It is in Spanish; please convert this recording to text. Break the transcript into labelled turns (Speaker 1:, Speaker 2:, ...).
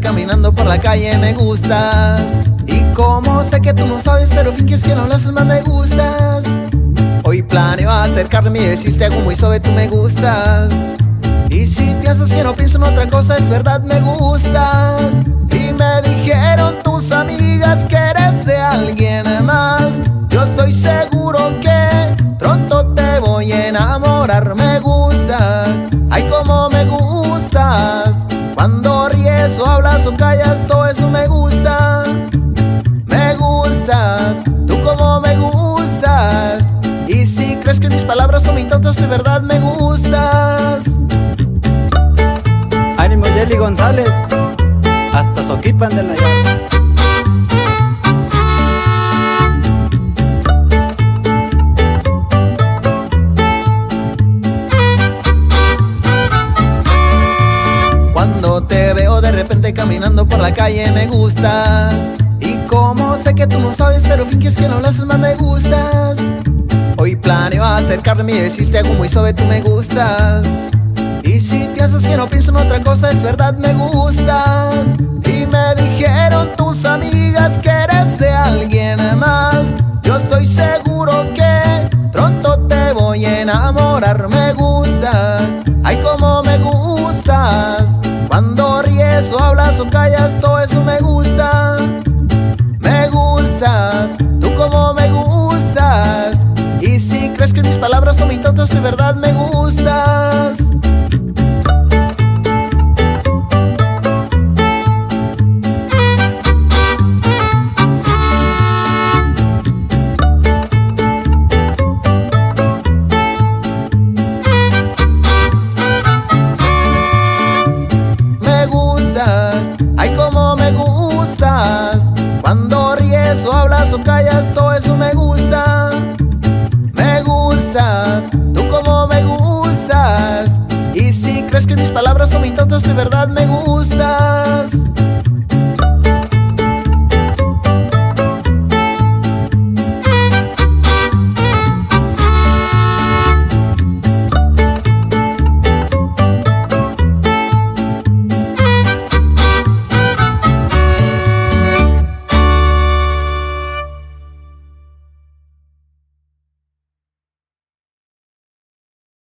Speaker 1: caminando por la calle me gustas. Y como sé que tú no sabes, pero finges que no lo haces, más me gustas. Hoy planeo acercarme y decirte algo muy suave, tú me gustas. Y si piensas que no pienso en otra cosa, es verdad, me gustas. Y me dijeron tus amigas que eres de alguien más. Yo estoy seguro que pronto te voy a enamorar. Me gustas, ay como me gustas. Cuando ríes o hablas o callas, todo eso me gusta. Me gustas, tú como me gustas. Y si crees que mis palabras son muy tontas, de verdad me gustas.
Speaker 2: Ánimo Yeli González, hasta Soquipan de la llave.
Speaker 1: Cuando te veo de repente caminando por la calle me gustas. Y como sé que tú no sabes, pero finges que no lo haces, más me gustas. Hoy planeo acercarme y decirte algo muy suave, tú me gustas. Y si piensas que no pienso en otra cosa, es verdad, me gustas. Y me dijeron tus amigas que eres de alguien más. Yo estoy seguro que pronto te voy a enamorar. Me gustas, ay como me gustas. Cuando ríes o hablas o callas, todo eso me gusta. Me gustas, tú como me gustas. Y si crees que mis palabras son muy tontas, de verdad me gustas. Ay como me gustas. Cuando ríes o hablas o callas, todo eso me gusta. Me gustas, tú como me gustas. Y si crees que mis palabras son muy tontas, de verdad me gusta.